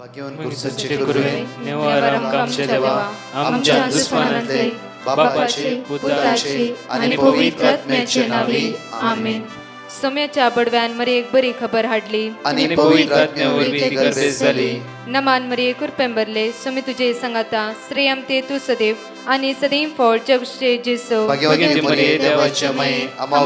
सच्चे गुरुवे नेवारम आमचे देवा आमच्या दुश्मनांतले बापाचे पुत्राचे आणि पवित्र आत्म्याचे नावे आमेन. सोम्याच्या बडव्यान मरी एक बरी खबर हाडली आणि पवित्र आत्म्यावर ती गर्दी झाली. नमान मरी कुरपेंबरले सोमी तुझे संगाता श्रेयम ते तू सदैव आणि सदैव फळ जगचे जेसो. भाग्यवती मरिये देवाच्या माये आम्हा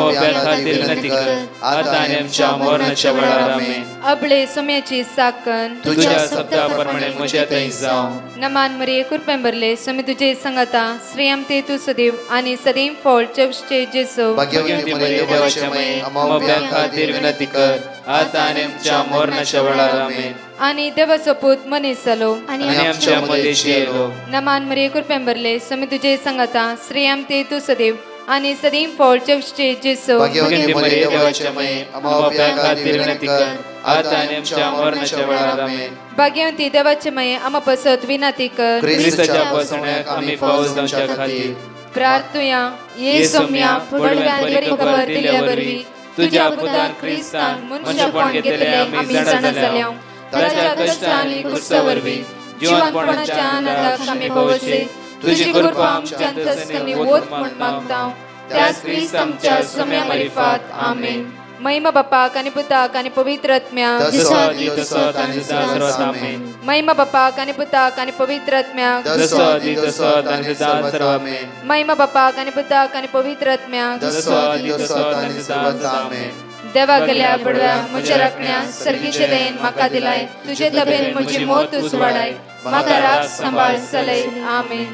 खातीर विनंती कर आता आणि आमच्या मरणाच्या वेळार आमेन. अबळे सोम्याची साकन तुझ्या शब्दाप्रमाणे म्हज्या थंय जावं. नमान मरी कुरपेंबरले सोमी तुझे संगाता श्रेयम ते तू सदैव आणि सदैव फळ जगचे जेसो. भाग्यवती मरिये देवाच्या माये आम्हा खातीर विनंती कर आता आणि आमच्या मरणाच्या वेळार आमेन. आणि देवाचो पूत मनीस जालो आणि आमच्या मध्येशी येलो. नमान मरी कुरपेंबरले सोमी तुझे संगाता श्रेयम ते तू सदैव आणि सदैव फळ जगचे जेसो. भाग्यवती मरिये देवाच्या माये आम्हा खातीर विनंती कर आता आणि आमच्या मरणाच्या वेळार आमेन. भाग्यवती देवाचे माये आम्हा पसत विनंती कर ख्रिस्ताच्या पसण्याक आम्ही पावस जावच्या खातीर प्रार्थुया. ये सोम्या बडव्यान बरी खबर दिल्या वरवी तुझ्या पुतान ख्रिस्तान मनशापण घेतले आम्ही जाणा जाल्या. ताच्या कष्टांनी क्रुसावरवी जीवनपणाच्या आनंदाक आम्ही पवसे तुझी कृपा आमच्या अंतस्करणी वोत म्हण मागता. त्याच ख्रिस्त आमच्या सोम्या मार्फत आमेन. महिमा बापाक आणि पुताक आणि पवित्र आत्म्याक महिमा बापाक आणि पुताक आणि पवित्र आत्म्याक महिमा बापाक आणि पुताक आणि पवित्र आत्म्याक देवा गेल्या बडव्या म्हज्या राखण्या सर्गीचे देन म्हाका दिलाय. तुझे तबेन म्हजी मोत उसवाडाय म्हाका राख सांबाळ चलय आमेन.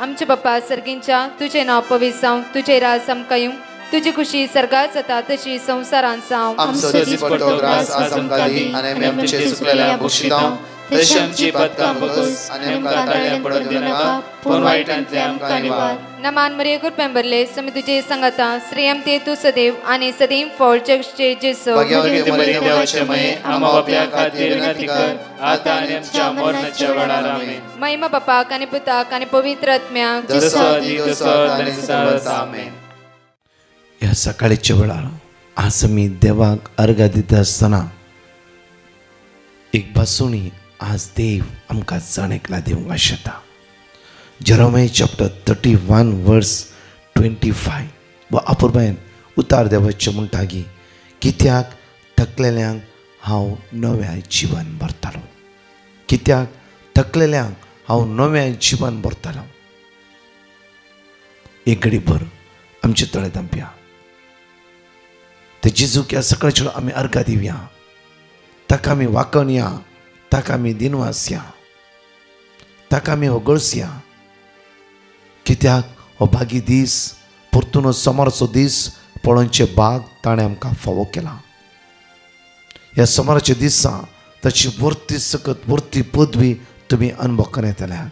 आमचे बाप्पा सर्गींच्या तुझे नाव पवित्र जावं तुझे राज आमकां येवं तुझी खुशी सर्गात जाता तशी संसारांत जावं. आमचो दिसपट्टो ग्रास आज आमकां दी आनी आमी आमचे सुकलेल्या बक्षितांव तशी आमची पदकां बगस आनी आमकां ताळ्यां पडोवन दिनाका पूण वायटांतले आमकां निवार. नमान मरी कुरपेंबरले सोमी तुझे संगाता श्रेयम ते तू सदैव आणि सदैव फळ जगचे जेसो. भाग्यवती मरिये देवाचे माये आम्हा बाप्या खातीर विनंती कर आता आनी आमच्या मरणाच्या वेळार आमेन. महिमा बापाक आणि पुताक आणि पवित्र आत्म्याक आमेन. ह्या सकाळीच्या वेळार आज आमी देवाक अर्घ दिता आसतना एक बासुणी आज देव आमकां जाणेकला दिवंक आशेता. जेरोमाय चॅप्टर 31 वर्स 25 वा अपुरबायन उतार देवाचें म्हणटा की कित्याक थकलेल्यांक हांव नव्या जिवन भरतालो. कित्याक थकलेल्यांक हांव नव्या जिवन भरतालो. एक घडीभर आमचे तळे तांपया. ते जेजूक ह्या सकाळच्या वेळार आमी अर्घ दिवया. ताका आमी वाकणया. ताका आमी दिनवासया. ताका आमी होगळसया. कित्याक हो बागी दीस परतून सोमारचो दीस पळोवचे भाग ताणें आमकां फावो केला. ह्या सोमाराच्या दिसा ताची वर्ती सकत वर्ती पदवी तुमी अनुभव येतल्या.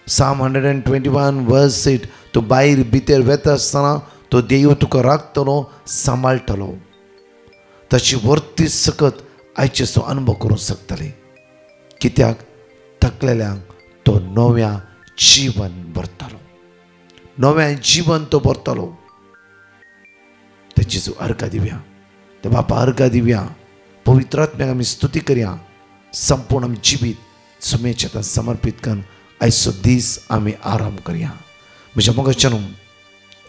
Psalm 121 verse 8 तूं भायर भितर वेता आसतना तो देव तुका राखतलो सांबाळटलो. ताची वर्ती सकत आयचे सो अनुभव करूंक शकतले. कित्याक थकलेल्यांक तो नव्या जीवन भरतलो. नव्या जीवन तो भरतलो. ते जेजू अर्घ दिवया. ते बापा अर्घ दिवया. पवित्र आत्म्याक आमी स्तुती करया. संपूर्ण आमी जिवीत सुमेच्या हातांत समर्पीत करून आयचो दीस आमी आराम करया. म्हज्या मोगाच्यान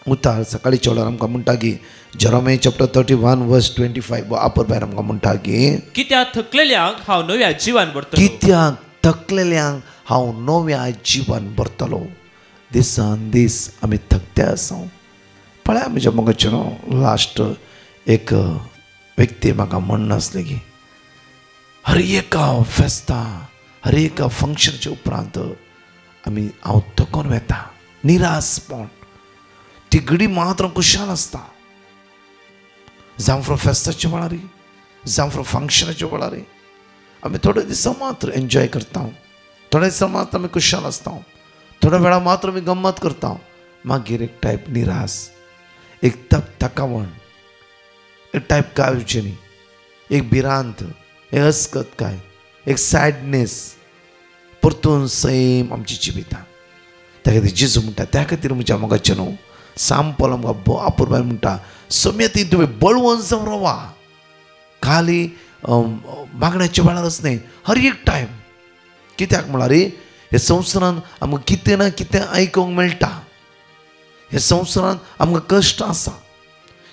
उतार सकाळीच्या वेळार आमकां म्हणटा की जेरोमाय चॅप्टर 31 वर्स 25 वा आपर भायर आमकां म्हणटा की कित्याक थकलेल्यांक हांव नव्या जीवन भरतलो. कित्याक थकलेल्यांक हांव नव्या जीवन भरतलो. दिसान दीस आमी थकते आसा. पळया म्हज्या मोगाच्यान लास्ट एक व्यक्ती म्हाका म्हणना आसले की हर एका फेस्ता हर एका फंक्शनच्या उपरांत आमी हांव थकोन वेता निरासपण. ती घडी मात्र खुशाल आसता. जावं फ्रॉम फेस्ताच्या वेळार जावं फ्रॉम फंक्शनाच्या वेळार आमी थोडे दिसा मात्र एन्जॉय करता. थोड्या दिसा मात्र आमी खुशाल आसता. थोड्या वेळा मात्र आमी गम्मत करता. मागीर एक टायप निरास एक थकावण एक टायप काळजी एक भिरांत एक अस्कतकाय एक सॅडनेस परतून सैम आमची जिवितां. त्या खातीर जेजू म्हणटा त्या खातीर म्हज्या मोगाचें न्हू सांपल आमकां आपुरबाय म्हणटा सोम्या ती तुमी बळवून जावन रावा. खाली मागण्याच्या वेळारच न्ही, हर एक टायम. कित्याक म्हळ्यार ह्या संवसारान आमकां कितें ना कितें आयकूंक मेळटा. ह्या संवसारान आमकां कश्ट आसा.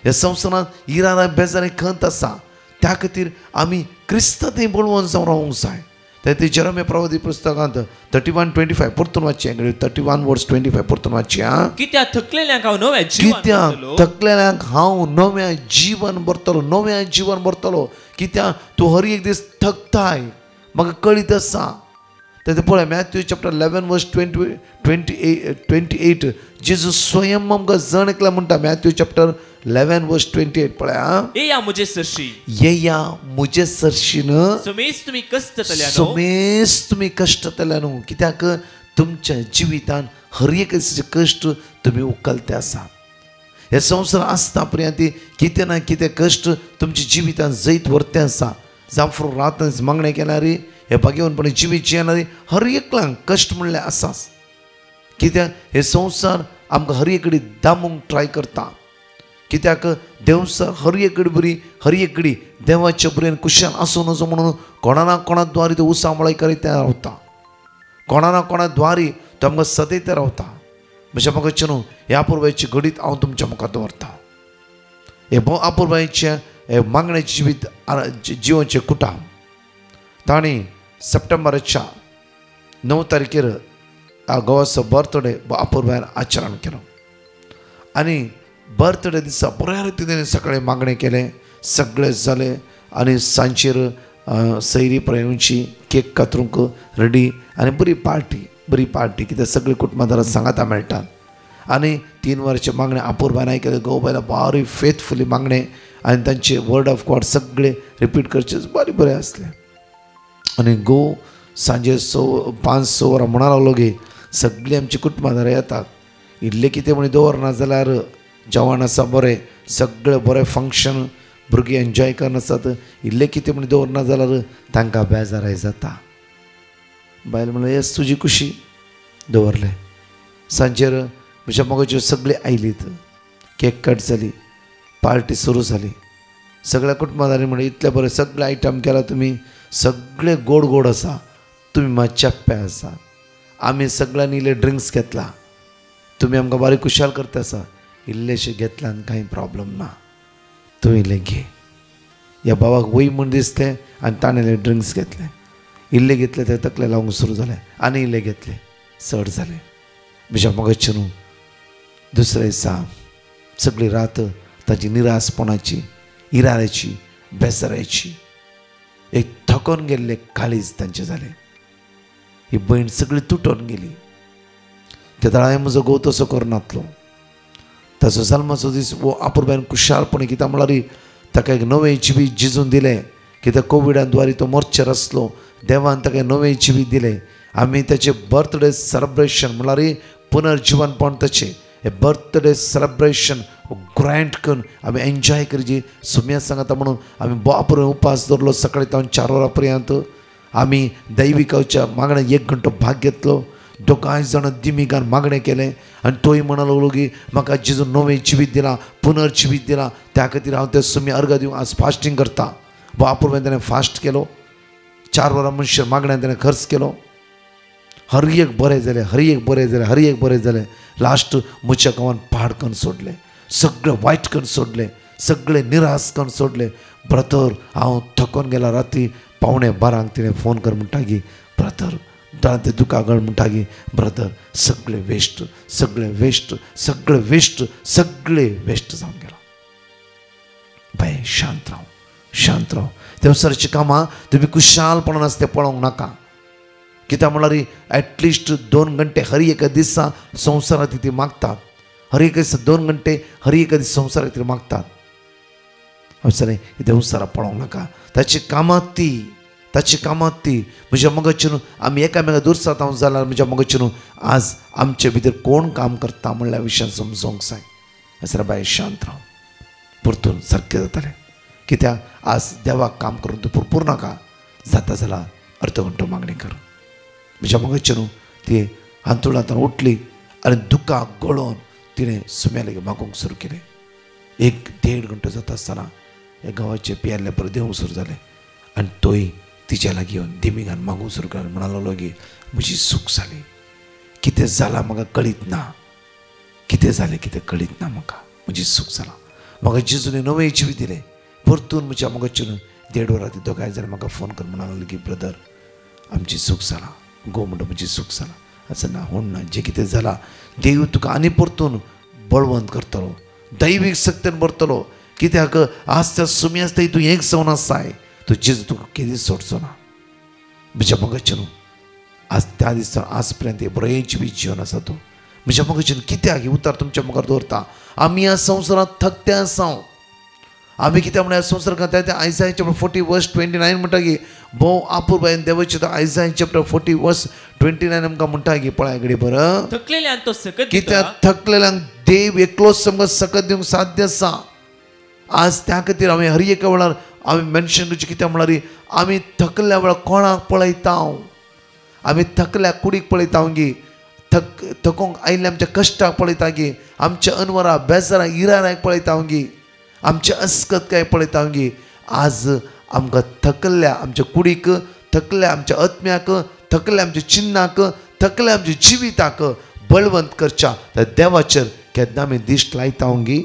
ह्या संवसारांत इरार बेजारी खंत आसा. त्या खातीर आमी क्रिस्तांतय बळवून जावन रावूंक जाय. ते जेरेमिया प्रवादी पुस्तकांत 31:25 परतून वाचचें. 31:25 परतून वाचचें. कित्याक थकलेल्यांक हांव नव्या जिवन कित्याक भरतलो. थकलेल्यांक हांव नव्या जीवन भरतलो, नव्या जीवन भरतलो. कित्याक तूं हर एक दीस थकताय, म्हाका कळीत आसा. ते पळय मॅथ्यू चॅप्टर 11:28 जेजू स्वयं आमकां जण एकला म्हणटा. मॅथ्यू चॅप्टर 11:28 पळय. येया मुझे सरशी, येया मुझे सरशीन, सुमेस तुम्ही कष्ट तल्यानो, सुमेस तुम्ही कश्ट तल्यानो. कित्याक तुमच्या जिवितान हर एक कश्ट तुम्ही उखलते आसा. हे संवसार आसता पर्यंत कितें ना कितें कश्ट तुमच्या जिवितान जैत व्हरतें आसा. जावं रात मागणें केल्यार हे भाग्यवानपणी जिवीत जियेणारी हर एकल्यांक कश्ट म्हणलें आसाच. कित्याक हे संवसार आमकां हर एक कडेन दामूंक ट्राय करता. कित्याक देवसार हर एक कडेन बरी, हर एक कडेन देवाच्या बरेन कुशान आसूं नजो म्हणून कोणा ना कोणा द्वारे तो उसामळाय करीत रावता. कोणा ना कोणा द्वारे तो आमकां सदैत रावता. म्हज्या मगचे न्हू ह्या अपुरबायेची घडीत हांव तुमच्या मुखार दवरता. हे अपुरबायेचे हे मागणे जिवीत जिवोचे कुटाम तांणी सप्टेंबराच्या 9 तारखेर घोवाचो बर्थडे अपुरबायेन आचरण केलो. आनी बर्थडे दिसा बऱ्या रितीन सकाळीं मागणें केलें, सगळें जालें. आनी सांजेर सैरी प्रयोगची केक कातरूंक रेडी आनी बरी पार्टी कित्याक सगळीं कुटुंबादारां सांगाता मेळटात. आनी 3 वरांचे मागणें अपुरबायन आयकलें. घोव बायलां बारी फेथफुली मागणें आनी तांचे वर्ड ऑफ गॉड सगळे रिपीट करचे बरें आसलें. आनी घोव सांजे 5-6 वरां म्हणून लागलो गे सगळीं आमची कुटुंबादारां येतात. इल्लें कितें म्हण दवरना जाल्यार जेवण आसा बरें, सगळें बरें फंक्शन, भुरगीं एन्जॉय करन आसात. इल्लें कितें म्हण दवरना जाल्यार तांकां बेजाराय जाता. बायल म्हणलें येस तुजी खुशी दवरलें. सांजेर म्हज्या मोगाच्यो सगळीं आयलीत. केक कट जाली, पार्टी सुरू जाली. सगळ्या कुटुंबादारी म्हणलें इतलें बरें सगळे आयटम केला तुमी, सगळे गोड गोड आसा, तुमी मात चेप्पे आसा. आमी सगळ्यांनी इल्ले ड्रिंक्स घेतला, तुमी आमकां बारीक खुशाल करता आसा. इल्लेशें घेतल्यान कांय प्रॉब्लम ना, तूं इल्लें घे. ह्या बाबाक वय म्हूण दिसलें आनी ताणें इल्लें ड्रिंक्स घेतलें. इल्लें घेतलें ते तकलें लावंक सुरू जालें. आनी इल्लें घेतलें, चड जालें. म्हज्या मोगाचें न्हू दुसऱ्या दिसा सगळी रात ताची निरासपणाची, इराऱ्याची, बेजाराची, एक थकोन गेल्ले काळीज तांचें जालें. ही भयण सगळी तुटोन गेली. त्या दाळांत म्हजो घोव तसो करनातलो. ताचो जल्माचो दीस वो अपुरबायन खुशालपणी कित्याक म्हळ्यार ताका एक नवें जिवीत जिजून दिलें. कित्याक कोविडान द्वारे तो मरचेर आसलो, देवान ताका नवें जिवीत दिलें. आमी ताचें बर्थडे सेलेब्रेशन म्हळ्यार पुनर्जीवनपण ताचें हे बर्थडे सेलेब्रेशन ग्रँड करून आमी एन्जॉय करची. सुम्या सांगता म्हणून आमी बापूर उपास धरलो. सकाळीं तावन 4 वरां पर्यंत आमी दैविकाच्या मागणें 1 घंटो भाग घेतलो. दोगांय जाणां दिमिगान मागणें केलें आनी तोय म्हणूंक लागलो की म्हाका जेजू नवें जिवीत दिलां, पुनर्जिवीत दिलां, त्या खातीर हांव ते सुम्या अर्घ दिवंक आज फास्टींग करता. बापूर ताणें फास्ट केलो. 4 वरां मनशां मागण्यान ताणें खर्च केलो. हर एक बरें जालें, हर एक बरें जालें, हर एक बरें जालें. लास्ट म्हज्या गांवान पाड करून सोडलें, सगळें वायट करून सोडलें, सगळें निराश करून सोडलें. ब्रदर हांव थकोन गेला. राती 11:15 तिणें फोन कर म्हणटा की ब्रदर दांते दुखा गळ म्हणटा की ब्रदर सगळें वेस्ट, सगळें वेस्ट, सगळें वेस्ट, सगळें वेस्ट जावन गेलो. बाय शांत राव, शांत राव. देवसारची कामां तुमी कुशालपणान आसा तें पळोवंक नाका. कित्याक म्हळ्यार एटलिस्ट 2 घंटे हर एका दिसा संवसारा ती मागतात. हर एक दिसा 2 घंटे हर एका दीस संवसारा ती मागतात. अवसरे देवसारा पळोवंक नाका. ताची कामां ती म्हज्या मोगाचें न्हू आमी एकामेका दूर जाता जाल्यार म्हज्या मोगाचें न्हू आज आमचे भितर कोण काम करता म्हणल्या विशयान समजोवंक जाय. अशें बाय शांत राव, परतून सारकें जातलें. कित्याक आज देवाक काम करून तूं पुरपूर नाका. जाता जाल्यार अर्द घंटो मागणी कर. म्हज्या मोगाचें न्हू ती हांतरुणांतल्यान उठली आनी दुखाक गळोवन तिणें सुम्या लेगीत मागूंक सुरू केलें. 1-1.5 घंटो जाता आसतना हे गांवाचे पियेल्ले परत देवूंक सुरू जालें. आणि तोय तिच्या लागीं येवन देमिगान मागूंक सुरू केलो म्हणालो की म्हजी चूक जाली, कितें जालां म्हाका कळीत ना, कितें जालें कितें कळीत ना, म्हाका म्हजी चूक जाला. म्हाका जेजून नवें जिवीत दिलें. परतून म्हज्या मोगाचेर 1.5 वरां ती दोगांय जाल्यार म्हाका फोन करून म्हणालो की ब्रदर आमची चूक जाला, गो म्हणटा म्हजी चूक जाला. असं ना म्हूण ना, जें कितें जालां देव तुका आनी परतून बळवंत करतलो, दैवीक शक्तीन भरतलो. कित्याक आज त्या सुमी आसता तूं एक जावन आसाय, तो जेजू तुका केदी सोडचो ना. म्हज्या मोगाचेर आज त्या दिसा आज पर्यंत बरें जिवीत जीवन आसा तूं म्हज्या मोगाचेर. कित्याक ही उतर तुमच्या मुखार दवरता. आमी ह्या संवसारांत थकते आसा. आमी कित्याक म्हळ्यार संवसार करता ते आयसाय चॅप्टर 40:29 म्हणटा की भोव आपुरबायेन देवाचे तो आयसाय चॅप्टर 40:29 आमकां म्हणटा की पळय घडी बरं थकलेल्यांक तो सकत दिता. कित्याक थकलेल्यांक देव एकलोच आमकां सकत दिवंक साध्य आसा. आज त्या खातीर हांवें हर एका वेळार हांवें मेन्शन करचें कित्याक म्हळ्यार आमी थकल्या वेळार कोणाक पळयता. आमी थकल्या कुडीक पळयता गी, थकोंक आयिल्ल्या आमच्या कश्टाक पळयता गी, आमच्या अनवरां बेजाराक इराराक पळयता गी, आमच्या अस्कतकाय पळयता गी. आज आमकां थकल्या आमच्या कुडीक, थकल्या आमच्या आत्म्याक, थकल्या आमच्या चिन्नाक, थकल्या आमच्या जिविताक बळवंत करच्या त्या देवाचेर केन्ना आमी दिश्ट लायता गी.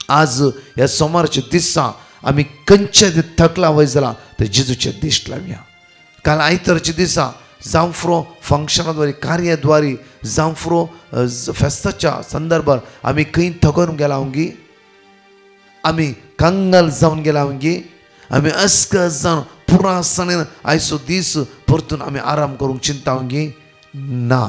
आज ह्या सोमारच्या दिसा आमी खंयच्या थकला वय जालां ते जेजूचेर दिश्ट लावया. काल आयतारच्या दिसा जावं फुरो फंक्शनाद्वारे कार्याद्वारे जावं फुरो फेस्ताच्या संदर्भात आमी खंय थकोन गेला गी, आमी कंगाल जावन गेला गी, आमी अस्कत जावन पुरासणेन आयचो दीस परतून आमी आराम करूंक चिंता गी ना.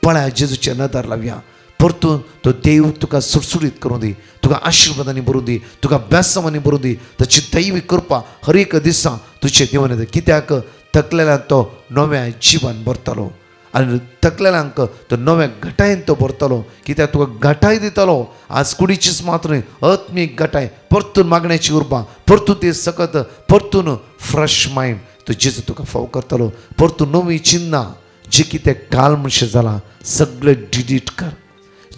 पळय जेजूचेर नदर लावया. परतून तो देव तुका सुटसुटीत करूं दी, तुका आशिर्वादांनी भरूं दी, तुका बेसांनी भरूं दी. ताची दैवी कृपा हर एक दिसा तुजे दिवन येता. कित्याक थकलेल्यांक तो नव्या जिवन भरतलो आनी थकलेल्यांक तो नव्या घटायेन तो भरतलो. कित्याक तुका घटाय दितलो. आज कुडीचीच मात्र न्ही, आत्मीक घटाय, परतून मागण्याची कृपा, परतून ते सकत, परतून फ्रेश मायंड तो जेजू तुका फाव करतलो. परतून नवी चिन्ना जे कितें काल म्हणशें जालां सगळें डिलीट कर.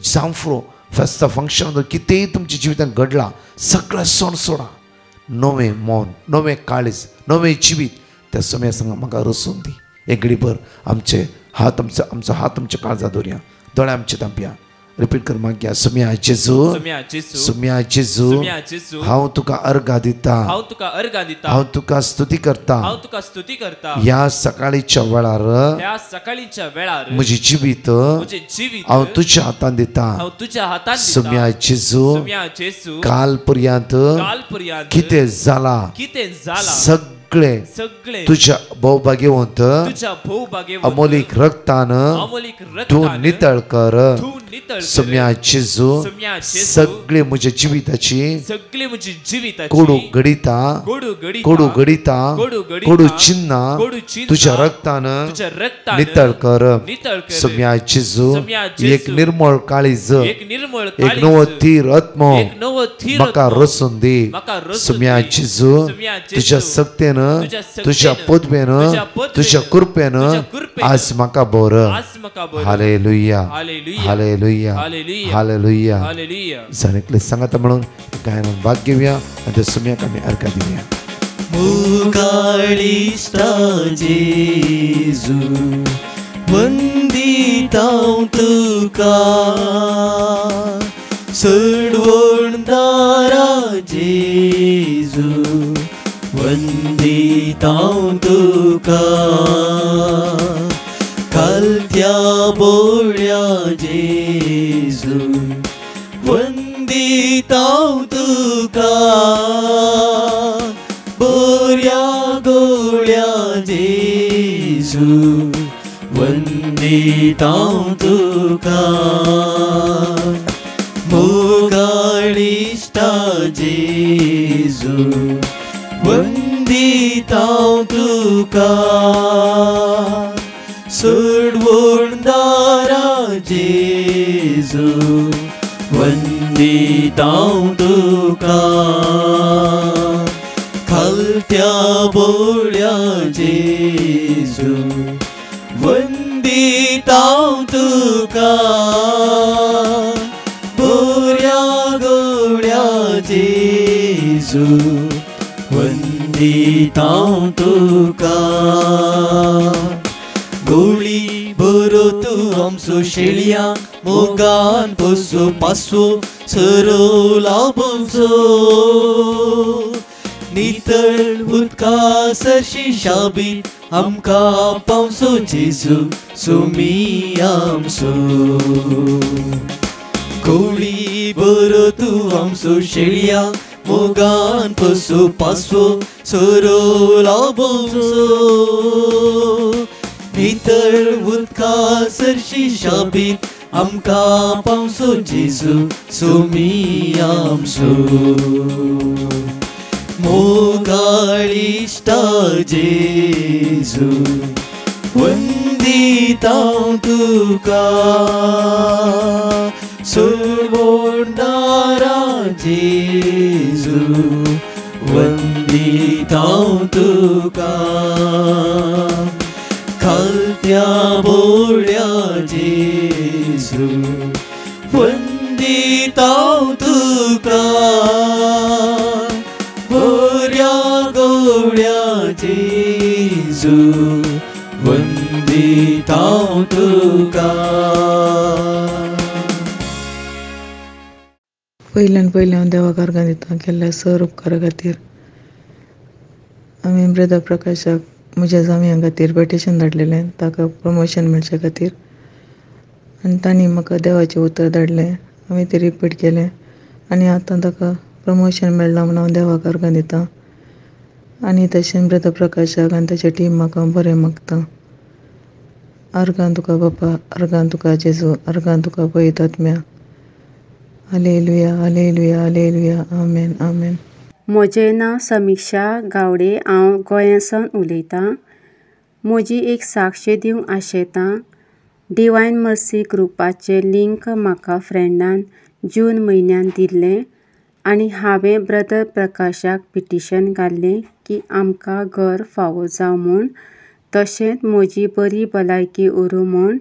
जावं फुरो फेस्ता फंक्शन कितेंय तुमच्या जिवितांत घडलां सगळें सण सोडा. नवें मौन, नवें काळीज, नवें जिवीत त्या समय सांगा म्हाका रसून दी. एक घडीभर आमचे हात आमचो हात आमच्या काळजात दवरया, दोळे आमचे धांपया. रिपीट कर मागया. सुम्या जेजू, सुम्या जेजू, हांव तुका अर्घा दिता, हांव तुका स्तुती करता. ह्या सकाळीच्या वेळार म्हजी जिवीत हांव तुज्या हातान दिता. सुम्या जेजू, काल पर्यंत कितें जालां सगळे तुझ्या भोवभाग्यवंत अमोलीक रक्तान तूं नितळ कर. सुम्या जेजू, सगळे म्हज्या जिविताची कोडू घडिता, कोडू चिन्ना तुझ्या रक्तान नितळ कर. सुम्या जेजू, एक निर्मळ काळीज, एक नवो थीर आत्मो म्हाका रसून दी. सुम्या जेजू, तुझ्या सक्तेन, तुझ्या पदवेन, तुझ्या कृपेन आज म्हाका भर. Hallelujah, hallelujah, hallelujah. जाणेकले सांगात म्हणून गायनान भाग घेवया आनी त्या सुम्याक आमी अर्घ दिवया. मुखाळिष्टा जेजू, वंदिता तुका, सडवणदारा जेजू, वंदिता तुका. कालत्या बोळ्या जेजू, वंदिता तुका. बोऱ्या गोळ्या जेजू, वंदिता तुका. मोगाळिष्टा जेजू, वंदिता तुका. सडवणदारा जेजू, वंदिता तुका. खालत्या बोळ्या जेजू, वंदिता तुका. बोऱ्या गोळ्या जेजू, वंदिता दितां तुका गोळी बरो तूं आमचो शेळयांक मोगान बसो पासो सरो लाभचो नितळ उदका सरशी शाबी आमकां पावसो जेजू सुमी आमचो गोळी बरो तूं आमचो शेळयांक मोगान बसो पासो सरो लाभचो नितळ उदका सरशी शाबी आमकां पावसो जेजू सुमी आमचो मोगाळिश्टा जेजू वंदितां तुका सोडवणारा जेजू वंदितां तुका खालत्या बोळ्या जेजू वंदितां तुका बऱ्या गवळ्या जेजू वंदितां तुका पयल्यान देवाक अर्गां दिता केल्ल्या सर उपकारा खातीर आमी ब्रदर प्रकाशाक म्हज्या जावया खातीर पेटिशन धाडलेलें ताका प्रमोशन मेळचे खातीर आनी तांणी म्हाका देवाचें उतर धाडलें हांवें तें रिपीट केलें आनी आतां ताका प्रमोशन मेळ्ळां म्हूण हांव देवाक अर्गां दितां आनी तशें ब्रदर प्रकाशाक आनी ताचे टीम म्हाका बरें मागता अर्गां तुका बापा अर्गां तुका जेजू अर्गां तुका पवित्र आत्म्या हालेलुया हालेलुया हालेलुया आमेन आमेन. म्हजें नांव समिक्षा गावडे. हांव गोंयासान उलयतां. म्हजी एक साक्ष दिवंक आशेतां. डिवायन मर्सी ग्रुपाचें लिंक म्हाका फ्रेंडान जून म्हयन्यान दिल्लें आनी हांवें ब्रदर प्रकाशाक पिटिशन घाल्लें की आमकां घर फावो जावं म्हूण तशेंच म्हजी बरी भलायकी उरूं म्हूण.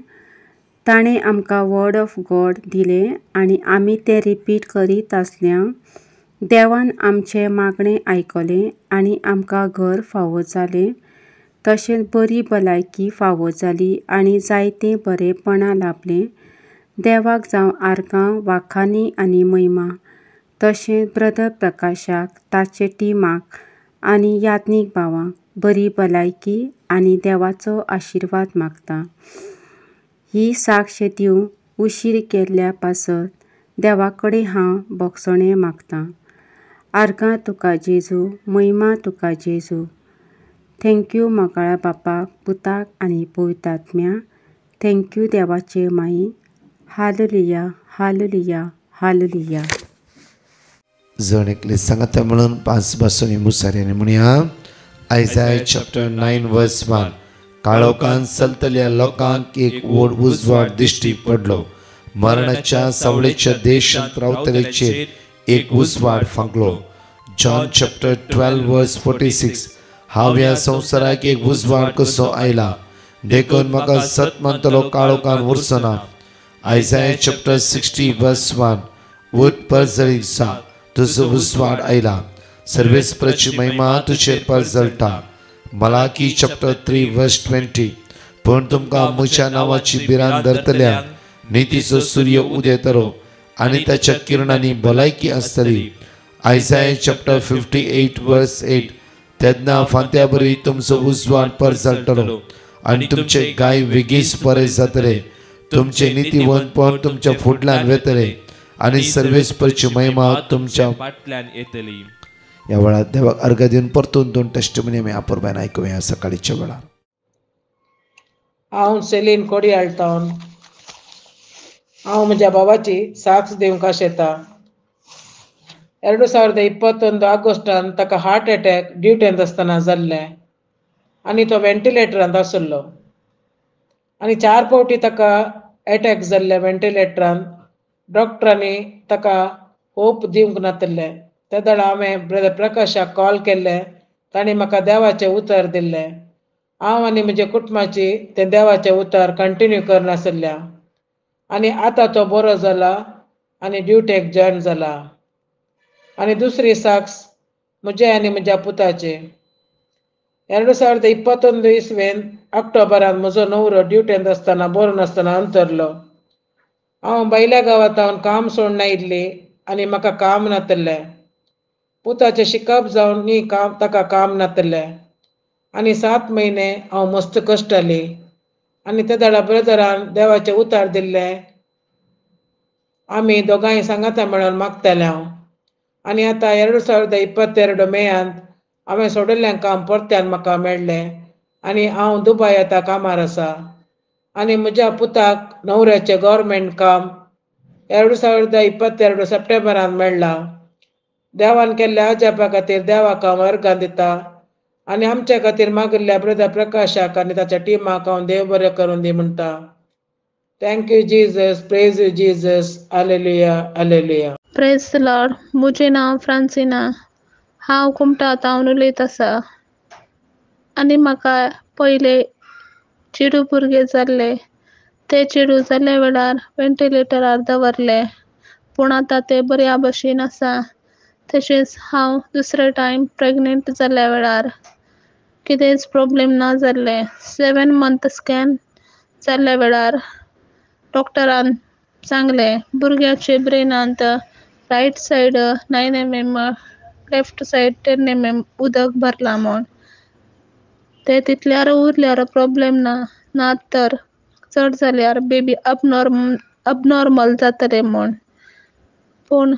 ताणें आमकां वर्ड ऑफ गॉड दिलें आनी आमी तें रिपीट करीत आसल्यां देवान आमचें मागणें आयकलें आनी आमकां घर फावो जालें. तशेंच बरी भलायकी फावो जाली आनी जायतें बरेंपणां लाभलें. देवाक जावं आर्गां वाखाणी आनी महिमा. तशेंच ब्रदर प्रकाशाक ताचे टिमाक आनी याज्ञीक भावांक बरी भलायकी आनी देवाचो आशिर्वाद मागता. ही साक्ष दिवंक उशीर केल्ल्या पासत देवा कडेन हांव बोगसणें मागतां. आर्गां तुका जेजू महिमा तुका जेजू. थँक्यू मोगाळा बापाक पुताक आनी पवित्र आत्म्या. थँक्यू देवाचे माई. Hallelujah hallelujah hallelujah. जण एकले सांगता म्हणून 5 भासांनी मुसाऱ्याने म्हणया. आयझाया चॅप्टर 9 वर्स 1. काळोखान चलतल्या लोकांक एक व्हड उजवाड दिश्टी पडलो. मरणाच्या सावळेच्या देशांत रावतलेचेर एक उजवाड फांकलो. जॉन चॅप्टर 12 वर्स 46. हांव ह्या संवसाराक एक उजवाड कसो आयला देखून म्हाका सत म्हणटलो काळोखान उरसना. आयझाया चॅप्टर 60 वर्स 1. उठ परजळीत जा तुजो उजवाड आयला. सर्वेस्पराची महिमा तुजेर परजळटा. मलाकी चॅप्टर 3 वर्स 20. पूण तुमकां म्हज्या नांवाची भिरांत धरतल्यांक नितीचो सूर्य उदेतलो आनी ताच्या किरणांनी भलायकी आसतली. आयझाया चॅप्टर 58 वर्स 8. तेन्ना फांत्या बरी तुमचो उजवाड परजळटलो आनी तुमचे गाय वेगीच बरे जातले. तुमचे नितीवंतपण तुमच्या फुडल्यान वेतले आनी सर्वेस्पराची महिमा तुमच्या फाटल्यान येतली. या वेळार देवाक अर्घ दिवन परतून 2 टेस्टिमनी आमी आपुरबायन आयकुया सकाळीच्या वेळार. हांव सेलीन कोडयाळ टावन. हांव म्हज्या बाबाची साक्ष दिवंक आशेतां. 2021 ऑगस्टान ताका हार्ट अटॅक ड्युटेंत आसतना जाल्लें आनी तो वेंटिलेटरांत आसलो आनी 4 फावटी ताका अटॅक जाल्ले वेंटिलेटरांत. डॉक्टरांनी ताका होप दिवंक नातलें. त्या दळा हांवें ब्रदर प्रकाशाक कॉल केल्लें. ताणें म्हाका देवाचें उतर दिल्लें. हांव आनी म्हज्या कुटुंबाची तें देवाचें उतर कंटिन्यू करनासल्या आनी आतां तो बरो जाला आनी ड्युटेक जॉयन जाला. आनी दुसरी साक्ष म्हजे आनी म्हज्या पुताचे. 2021 इस्वेन ऑक्टोबरान म्हजो न्हवरो ड्युटेंत आसतना बरो नासतना अंतरलो. हांव बैल्या गांवांत काम सोडून आयिल्ली आनी म्हाका काम नातलें. पुताचें शिकप जावन न्ही ताका काम नातलें आनी 7 म्हयने हांव मस्त कश्टाली आनी त्या दाडा ब्रदरान देवाचें उतार दिल्लें. आमी दोगांय सांगाता मेळोन मागताले हांव. आनी आतां 2022 मेयांत हांवें सोडिल्लें काम परत्यान म्हाका मेळ्ळें आनी हांव दुबय आतां कामार आसा. आनी म्हज्या पुताक न्हवऱ्याचें गव्हर्मेंट काम 2022 सप्टेंबरान मेळ्ळां. देवान केल्ल्या अजापा खातीर देवाक हांव अर्गां दिता आनी आमच्या खातीर मागिल्ल्या ब्रदर प्रकाशाक आनी ताच्या टिमाक हांव देव बरें करून दी म्हणटा. Thank you Jesus, praise you Jesus, hallelujah hallelujah. Praise the Lord. म्हजें नांव फ्रांसिना. हांव कुमटांतावन उलयत आसा आनी म्हाका पयले चेडूं भुरगें जाल्लें. ते चेडूं जाल्ल्या वेळार वेंटिलेटरार दवरलें पूण आतां तें बऱ्या भशेन आसा. तशेंच हांव दुसरे टायम प्रेग्नेंट जाल्ल्या वेळार कितेंच प्रॉब्लेम ना जाल्लें. 7 मंथ स्कॅन जाल्ल्या वेळार डॉक्टरान सांगलें भुरग्याचे ब्रेनांत right side 9 mm, left side 10 mm उदक भरलां म्हूण. ते तितल्यार उरल्यार प्रॉब्लेम ना तर चड जाल्यार बेबी अबनॉर्मल जातलें म्हूण. पूण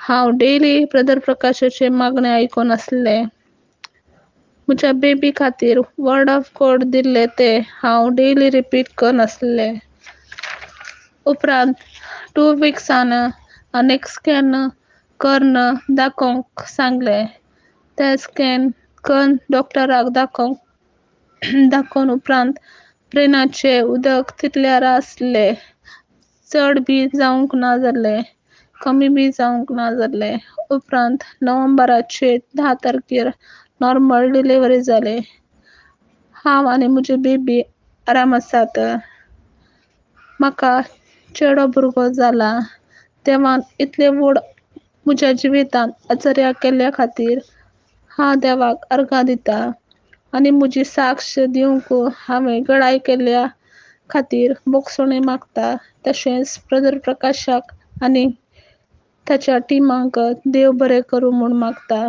हांव डेली ब्रदर प्रकाशाचें मागणें आयकून आसलें. म्हज्या बेबी खातीर वर्ड ऑफ गॉड दिल्लें तें हांव डेली रिपीट करन आसलें. उपरांत 2 विक्सान आनीक स्कॅन करन दाखोवंक सांगलें. ते स्कॅन करून डॉक्टराक दाखोवन उपरांत ब्रेनाचें उदक तितल्यार आसलें. चड बी जावंक ना जालें, कमी बी जावंक ना जालें. उपरांत नोव्हेंबराचे 10 तारखेर नॉर्मल डिलिव्हरी जाली. हांव आनी म्हजी बेबी आराम आसात. म्हाका चेडो भुरगो जाला. देवान इतलें व्हड म्हज्या जिवितांत आचर्या केल्ल्या खातीर हांव देवाक अर्गां दिता आनी म्हजी साक्ष दिवंक हांवें गळाय केल्ल्या खातीर मोगसोणी मागता. तशेंच ब्रदर प्रकाशाक आनी ताच्या टिमाक देव बरें करूं म्हूण मागता.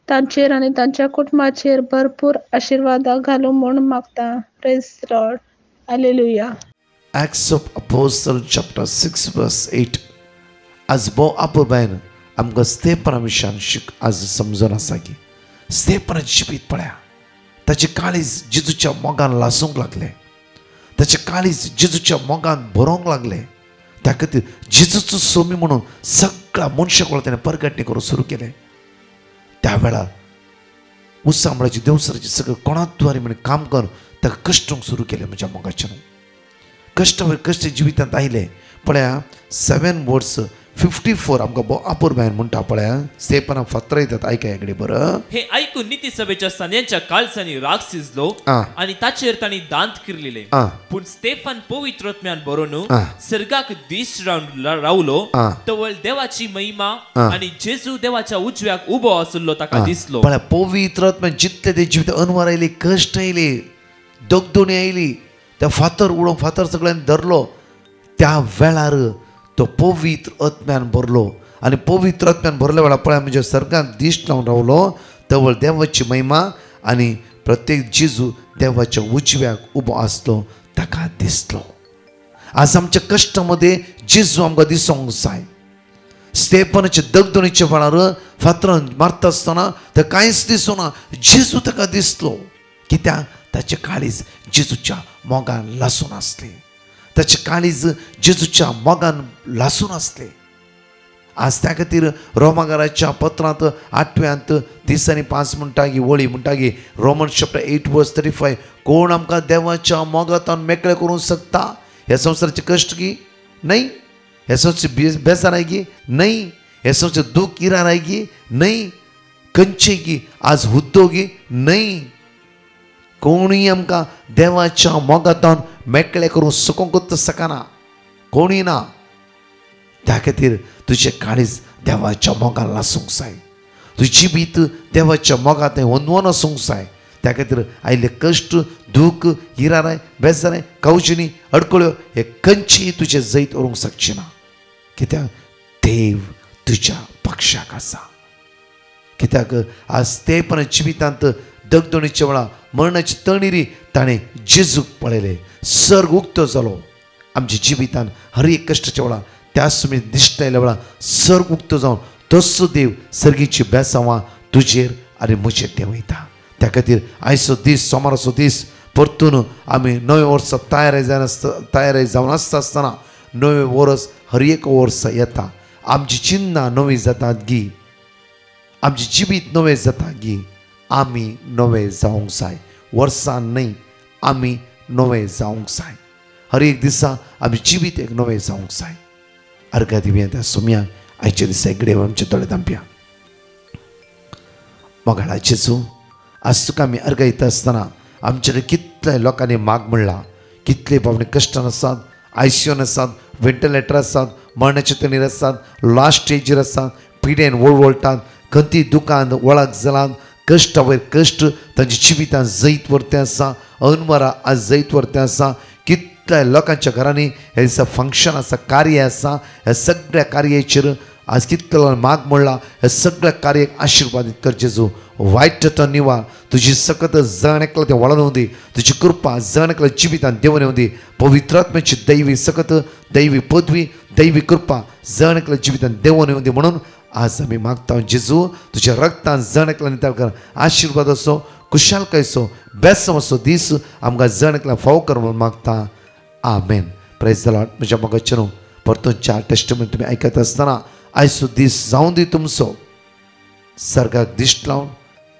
तांचेर आनी तांच्या कुटुंबाचेर भरपूर आशिर्वाद घालूं म्हूण मागता. Praise the Lord. Hallelujah. Acts of Apostles chapter 6 verse 8. आज भोव आपोबायन आमकां स्तेपना विशयान आज समजून आसा की स्तेपनाचें जिवीत पळया. ताचें काळीज जेजूच्या मोगान लासूंक लागलें. ताचें काळीज जेजूच्या मोगान भरोंक लागलें. त्या खातीर जेजूचो सोमी म्हणून सगळ्या मनशाक ताणें परगटणी करूंक सुरू केलें. त्या वेळार उसांबळाची देवसराची सगळं कोणाद्वारे म्हण काम करून ताका कश्टूंक सुरू केलें. म्हज्या मोगाच्यान कश्ट कश्ट जिवितांत आयले पळया. 7 वर्स 54 आमकां भोव आपुरबायन म्हणटा पळया. स्तेपना फातरायतात ऐका एकडें बरं. हे ऐकून नीती सभेच्या सन्यांच्या काळजांनी राग शिजलो आनी ताचेर तांणी दांत किरलेले. पूण स्तेफान पवित्र आत्म्यान बरोवन सर्गाक दिश्ट रावलो तवळ देवाची महिमा आनी जेजू देवाच्या उजव्याक उबो आसलो ताका दिसलो. पळया पवित्र आत्म्यान जितले ते जिवित अनवर आयली, कश्ट आयली, दगदुणी आयली, त्या फातर उडोवन फातर सगळ्यांनी धरलो. त्या वेळार तो पवित्र आत्म्यान भरलो आनी पवित्र आत्म्यान भरल्या वेळार पळय म्हणजे सर्गांत दिश्ट लावन रावलो तवळ देवाची महिमा आनी प्रत्येक जेजू देवाच्या उजव्याक उबो आसलो ताका दिसलो. आज आमच्या कश्टामध्ये जेजू आमकां दिसोंक जाय. स्तेपनाच्या दगदुणीच्या वेळार फातरान मारता आसतना ते कांयच दिसना. जेजू ताका दिसलो. कित्याक ताचे काळीज जेजूच्या मोगान लासून आसले. ताचे काळीज जेजूच्या मोगान लासून आसले. आज त्या खातीर रोमाकाराच्या पत्रांत 8व्यांत 3 आनी 5 म्हणटा की वळी म्हणटा की रोमन्स चॅप्टर 8 वर्स 35 कोण आमकां देवाच्या मोगातान मेकळे करूंक शकता? ह्या संवसाराचे कश्ट की नाही, ह्या संवसाराची बेजार आहे की नाही, ह्या संवसाराचे दूख इरार आहे की नाही, खंयचे की आज हुद्दो की नाही. कोणीय आमकां देवाच्या मोगातान मेकळे करूंक सुकोंकूच शकना. कोणी ना. त्या खातीर तुजें काळीज देवाच्या मोगान लासूंक जाय. तुझी भीत देवाच्या मोगात वनवन आसूंक जाय. त्या खातीर आयले कश्ट, दूख, हिराराय, बेजाराय, कावजिणी, अडकळ्यो हे खंयचीय तुजे जैत व्हरूंक शकचे ना. कित्याक देव तुज्या पक्षाक आसा. कित्याक आज ते पण जिवितांत दगदणीच्या वेळा मरणाची तळनिरी ताणें जेजूक पळयले. सर्ग उक्तो जालो आमच्या जिवितांत हर एक कश्टाच्या वेळा त्याच तुमी दिश्ट आयल्या वेळा सर्ग उक्तो जावन तसो देव सर्गीची बेसांवां तुजेर आनी म्हजेर देंवयता. त्या खातीर आयचो दीस सोमाराचो दीस परतून आमी नवे वर्स तयारी जावन आसतना नवे वर्स हर एक वर्स येता. आमची चिन्नां नवी जातात गी, आमचे जिवीत नवे जाता गी. आमी नवे जावंक जाय. वर्सान न्हय, आमी नवे जावंक जाय. हर एक दिसा आमी जिवीत एक नवे जावंक जाय. अर्घा दिवया त्या सोम्याक आयच्या दिसा एकडें आमचे तळे दांपया. मोगाळा जेजू, आज तुका आमी अर्घा दिता आसतना आमचे कितले लोकांनी माग म्हणला, कितले बाबडे कश्टान आसात, आयसीयून आसात, वेंटिलेटर आसात, मरणाचे तणीर आसात, लास्ट स्टेजीर आसात, पिड्यान वळवळटात, खंती दुकान वळख जालात, कश्टा वयर कश्ट तांच्या जिवितांत जैत व्हरतें आसा. अनवरां आज जैत व्हरतें आसा. कितल्या लोकांच्या घरांनी हे दिसा फंक्शन आसा, कार्य आसा. ह्या सगळ्या कार्याचेर आज कितलो माग म्हणला, हे सगळ्या कार्याक आशिर्वादीत कर जेजू. वायट तो निवार तुजी सकत जण एकलो तें वळोन येवं दी. तुजी कृपा जण एकलो जिवितांत देंवन येवं दी. पवित्रात्म्याची दैवी सकत, दैवी पदवी, दैवी कृपा जण एकलो जिवितांत देंवन येवं दी. म्हणून आज आमी मागता जेजू, तुज्या रक्तान जण एकलो निताळ कर. आशिर्वाद असो, खुशालकाय असो, बेसम असो दीस आमकां जण एकलो फाव कर म्हणून मागता. आमेन. Praise the Lord. म्हज्या मोगाचे न्हू परतून 4 टेस्टमेंट तुमी आयकत आसतना आयचो दीस जावं दी तुमचो सर्गाक दिश्ट लावन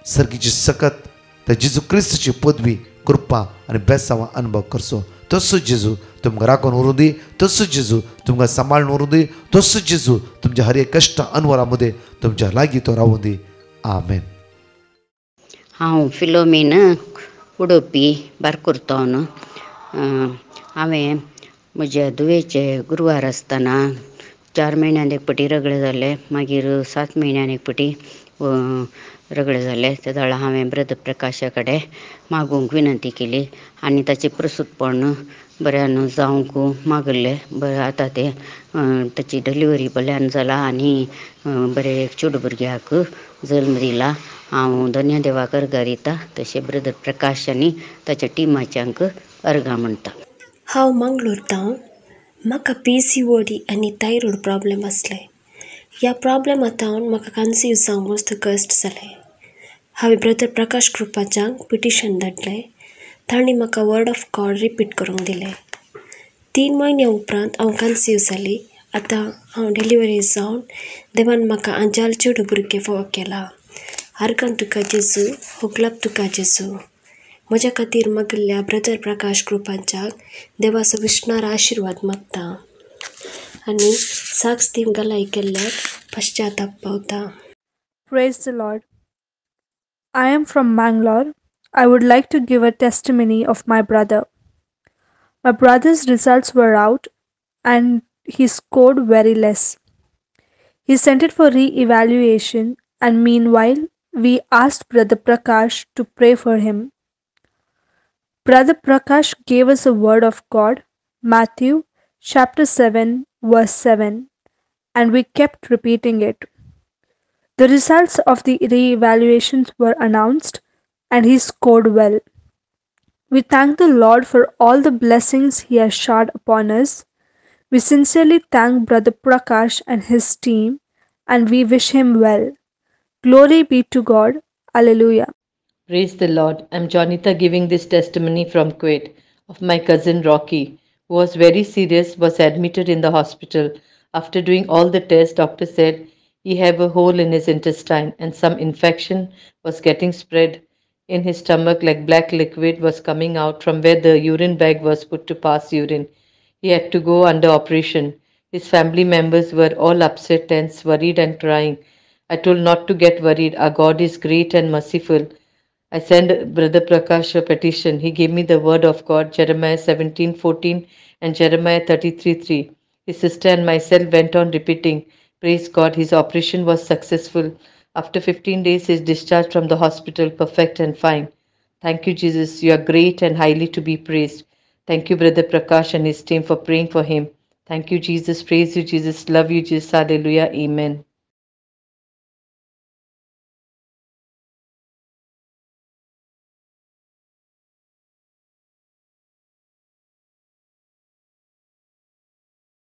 सर्गीची सकत त्या जेजू क्रिस्ताची पदवी, कृपा आनी बेसांवां अनुभव करचो. तसो जेजू तुमकां राखून उरूं दी. तसो जेजू तुमकां सांबाळून उरूं दी. तसो जेजू तुमच्या हर एक कश्ट अनवरां मदें तुमच्या लागीं तो रावूं दी. आमेन. हांव फिलोमेन उडोवपी बारकुर्तोन. हांवें म्हज्या दुयेचे गुरवार आसतना 4 म्हयन्यान एक पटी रगडे जाले. मागीर 7 म्हयन्यान एक पटी रगडे जाले. त्या वेळा हांवें ब्रदर प्रकाशा कडेन मागूंक विनंती केली आनी ताचें प्रसूतपण बऱ्यान जावंक मागलें. बरें आतां तें ताची डिलिव्हरी बऱ्यान जाला आनी बरें एक चेडूं भुरग्याक जल्म दिला. हांव धन्य देवाक अर्घा दिता. तशें ब्रदर प्रकाश आनी ताच्या टिमाच्यांक अर्घा म्हणटा. हांव मंगळूरतां. म्हाका PCOD आनी थायरॉयड प्रॉब्लेम आसले. ह्या प्रॉब्लेमांतावन म्हाका कन्सीव जावंक मस्त कश्ट जाले. हांवें ब्रदर प्रकाश कृपाच्यांक पिटिशन धाडलें. तांणी म्हाका वर्ड ऑफ गॉड रिपीट करूंक दिलें. 3 म्हयन्या उपरांत हांव कन्सीव जाली. आतां हांव डिलिव्हरी जावन देवान म्हाका आंजाल चेडूं भुरगें फावो केला. आर्गान तुका जेजू, होगलाप तुका जेजू. म्हज्या खातीर मागिल्ल्या ब्रदर प्रकाश कृपाच्याक देवाचो विस्णार आशिर्वाद मागता आनी साक्ष ती गलाई केल्ल्याक पश्चाताप पावता. Praise the Lord. I am from Bangalore. I would like to give a testimony of my brother. My brother's results were out and he scored very less. He sent it for re-evaluation and meanwhile we asked Brother Prakash to pray for him. Brother Prakash gave us a word of God, Matthew chapter 7 verse 7, and we kept repeating it. The results of the re-evaluations were announced and he scored well. We thank the Lord for all the blessings he has showered upon us. We sincerely thank Brother Prakash and his team and we wish him well. Glory be to God. Alleluia. Praise the Lord. I'm Jonita giving this testimony from Kuwait of my cousin Rocky, who was very serious, was admitted in the hospital. After doing all the tests, doctor said he had a hole in his intestine and some infection was getting spread in his stomach, like black liquid was coming out from where the urine bag was put to pass urine. He had to go under operation. His family members were all upset, tense, worried and crying. I told not to get worried. Our God is great and merciful. I sent Brother Prakash a petition. He gave me the word of God, Jeremiah 17:14 and Jeremiah 33:3. His sister and myself went on repeating, praise God, his operation was successful. After 15 days, he is discharged from the hospital, perfect and fine. Thank you, Jesus. You are great and highly to be praised. Thank you, Brother Prakash and his team, for praying for him. Thank you, Jesus. Praise you, Jesus. Love you, Jesus. Hallelujah. Amen.